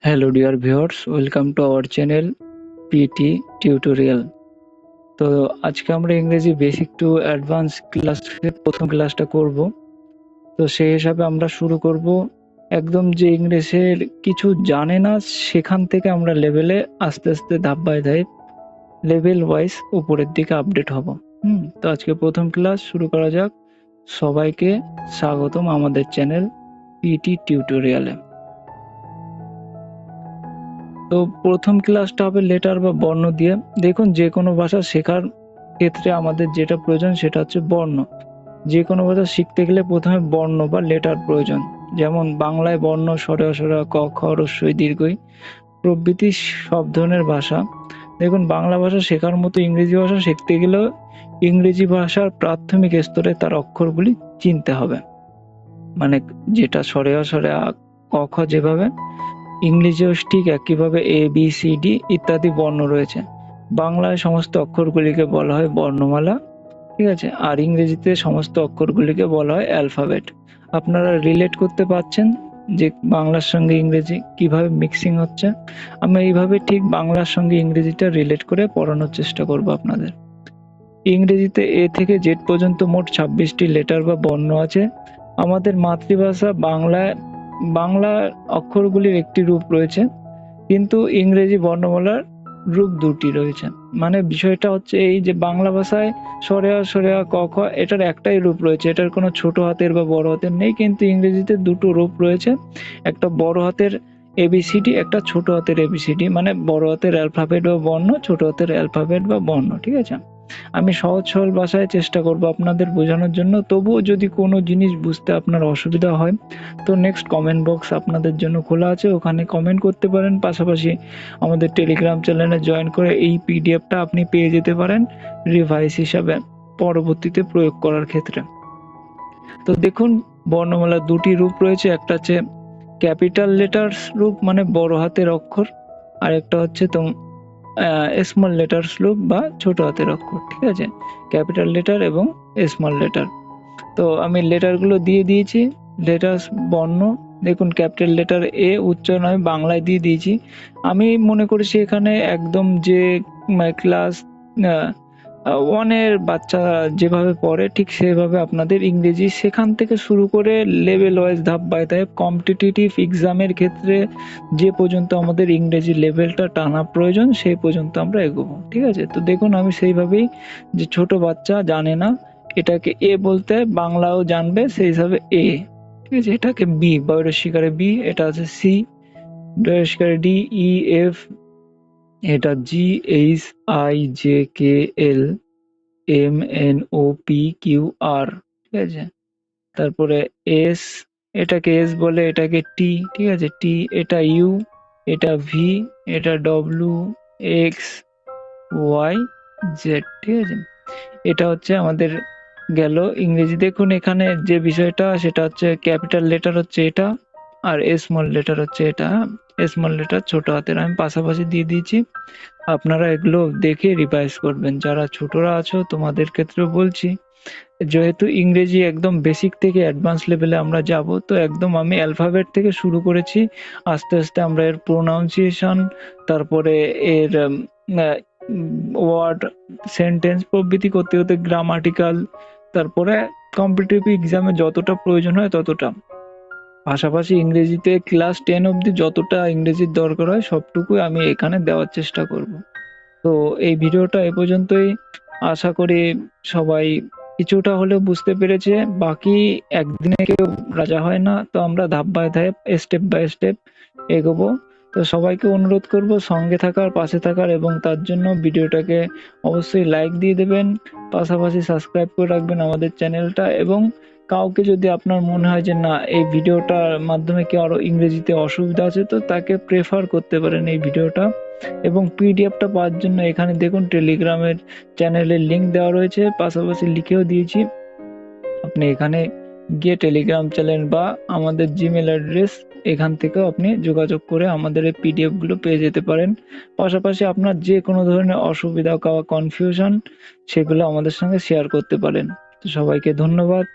Hello dear viewers, welcome to our channel PT tutorial. তো আজকে আমরা ইংরেজি বেসিক টু অ্যাডভান্স ক্লাসের প্রথম ক্লাসটা করব। তো সেই হিসাবে আমরা শুরু করব একদম যে ইংলিশের কিছু জানে না সেখান থেকে আমরা লেভেলে আস্তে আস্তে ধাপ বাই ধাপ লেভেল ওয়াইজ উপরের দিকে আপডেট হব। তো আজকে প্রথম ক্লাস শুরু করা যাক। সবাইকে স্বাগতম আমাদের চ্যানেল পিটি টিউটোরিয়ালে। তো প্রথম ক্লাসটা হবে লেটার বা বর্ণ দিয়ে। দেখুন, যে কোনো ভাষা শেখার ক্ষেত্রে আমাদের যেটা প্রয়োজন সেটা হচ্ছে বর্ণ। যে কোনো ভাষা শিখতে গেলে প্রথমে বর্ণ বা লেটার প্রয়োজন। যেমন বাংলায় বর্ণ স্বরে অস্বরা ক খ রস্বই দীর্ঘই প্রভৃতি সব ধরনের ভাষা। দেখুন, বাংলা ভাষা শেখার মতো ইংরেজি ভাষা শিখতে গেলেও ইংরেজি ভাষার প্রাথমিক স্তরে তার অক্ষরগুলি চিনতে হবে। মানে যেটা স্বরে অস্বরে ক খ যেভাবে, ইংরেজিও ঠিক একইভাবে এ বি সি ডি ইত্যাদি বর্ণ রয়েছে। বাংলায় সমস্ত অক্ষরগুলিকে বলা হয় বর্ণমালা, ঠিক আছে, আর ইংরেজিতে সমস্ত অক্ষরগুলিকে বলা হয় অ্যালফাবেট। আপনারা রিলেট করতে পারছেন যে বাংলার সঙ্গে ইংরেজি কিভাবে মিক্সিং হচ্ছে। আমি এইভাবে ঠিক বাংলার সঙ্গে ইংরেজিটা রিলেট করে পড়ানোর চেষ্টা করব আপনাদের। ইংরেজিতে এ থেকে জেড পর্যন্ত মোট 26টি লেটার বা বর্ণ আছে। আমাদের মাতৃভাষা বাংলার অক্ষরগুলির একটি রূপ রয়েছে, কিন্তু ইংরেজি বর্ণমালার রূপ দুটি রয়েছে। মানে বিষয়টা হচ্ছে এই যে বাংলা ভাষায় স্বরে আ ক খ এটার একটাই রূপ রয়েছে, এটার কোনো ছোট হাতের বা বড় হাতের নেই। কিন্তু ইংরেজিতে দুটো রূপ রয়েছে, একটা বড় হাতের এবিসিডি, একটা ছোট হাতের এবিসিডি, মানে বড় হাতের অ্যালফাবেট বা বর্ণ, ছোট হাতের অ্যালফাবেট বা বর্ণ, ঠিক আছে। আমি সহজ সরল ভাষায় চেষ্টা করব আপনাদের বোঝানোর জন্য। তবুও যদি কোনো জিনিস বুঝতে আপনার অসুবিধা হয় তো নেক্সট কমেন্ট বক্স আপনাদের জন্য খোলা আছে, ওখানে কমেন্ট করতে পারেন। পাশাপাশি আমাদের টেলিগ্রাম চ্যানেলে জয়েন করে এই পিডিএফটা আপনি পেয়ে যেতে পারেন রিভাইস হিসাবে পরবর্তীতে প্রয়োগ করার ক্ষেত্রে। তো দেখুন, বর্ণমালার দুটি রূপ রয়েছে, একটা হচ্ছে ক্যাপিটাল লেটার্স রূপ মানে বড় হাতের অক্ষর, আর একটা হচ্ছে স্মল লেটার্স রূপ বা ছোট হাতের অক্ষর, ঠিক আছে, ক্যাপিটাল লেটার এবং স্মল লেটার। তো আমি লেটারগুলো দিয়ে দিয়েছি। লেটার্স বর্ণ, দেখুন ক্যাপিটাল লেটার এ উচ্চারণ আমি বাংলায় দিয়ে দিয়েছি। আমি মনে করেছি এখানে একদম যে ক্লাস ওয়ানের বাচ্চা যেভাবে পড়ে ঠিক সেভাবে আপনাদের ইংরেজি সেখান থেকে শুরু করে লেভেল ওয়াইজ ধাপ বাই ধাপ কম্পিটিটিভ এক্সামের ক্ষেত্রে যে পর্যন্ত আমাদের ইংরেজি লেভেলটা টানা প্রয়োজন সেই পর্যন্ত আমরা এগোবো, ঠিক আছে। তো দেখুন, আমি সেইভাবেই, যে ছোট বাচ্চা জানে না এটাকে এ বলতে, বাংলাও জানবে সেই হিসাবে এ, ঠিক আছে। এটাকে বি, বড় শিকারে বি, এটা আছে সি, শিকারে ডি, ই এফ, এটা G, H I J K L M N O P Q R, ঠিক আছে। তারপরে এস, এটাকে এস বলে, এটাকে টি, ঠিক আছে, টি, এটা ইউ, এটা ভি, এটা ডব্লিউ, এক্স, ওয়াই, জেড, ঠিক আছে। এটা হচ্ছে আমাদের গেল ইংরেজি। দেখুন এখানে যে বিষয়টা সেটা হচ্ছে ক্যাপিটাল লেটার হচ্ছে এটা, আর স্মল লেটার হচ্ছে এটা। স্মল লেটার ছোট হাতের আমি পাশাপাশি দিয়ে দিয়েছি, আপনারা এগুলো দেখে রিভাইজ করবেন। যারা ছোটরা আছো তোমাদের ক্ষেত্রেও বলছি, যেহেতু ইংরেজি একদম বেসিক থেকে অ্যাডভান্স লেভেলে আমরা যাব, তো একদম আমি অ্যালফাবেট থেকে শুরু করেছি। আস্তে আস্তে আমরা এর প্রোনাউন্সিয়েশন, তারপরে এর ওয়ার্ড সেন্টেন্স প্রভৃতি করতে করতে গ্রামাটিক্যাল, তারপরে কম্পিটিটিভ এক্সামে যতটা প্রয়োজন হয় ততটা, পাশাপাশি ইংরেজিতে ক্লাস 10 অবধি যতটা ইংরেজির দরকার হয় সবটুকুই আমি এখানে দেওয়ার চেষ্টা করব। তো এই ভিডিওটা এ পর্যন্তই। আশা করি সবাই কিছুটা হলেও বুঝতে পেরেছে। বাকি একদিনে কেউ রাজা হয় না, তো আমরা ধাপ বাই ধাপ স্টেপ বাই স্টেপ এগোবো। তো সবাইকে অনুরোধ করব সঙ্গে থাকার, পাশে থাকার, এবং তার জন্য ভিডিওটাকে অবশ্যই লাইক দিয়ে দেবেন, পাশাপাশি সাবস্ক্রাইব করে রাখবেন আমাদের চ্যানেলটা। এবং কাউকে যদি আপনার মনে হয় যে না এই ভিডিওটার মাধ্যমে কি আরো ইংরেজিতে অসুবিধা আছে, তো তাকে প্রেফার করতে পারেন এই ভিডিওটা। এবং পিডিএফটা পাওয়ার জন্য এখানে দেখুন টেলিগ্রামের চ্যানেলের লিংক দেওয়া রয়েছে, পাশাপাশি লিখেও দিয়েছি। আপনি এখানে গিয়ে টেলিগ্রাম চ্যানেল বা আমাদের জিমেল অ্যাড্রেস, এখান থেকেও আপনি যোগাযোগ করে আমাদের এই পিডিএফ গুলো পেয়ে যেতে পারেন। পাশাপাশি আপনার যে কোনো ধরনের অসুবিধা বা কনফিউশন সেগুলো আমাদের সঙ্গে শেয়ার করতে পারেন। তো সবাইকে ধন্যবাদ।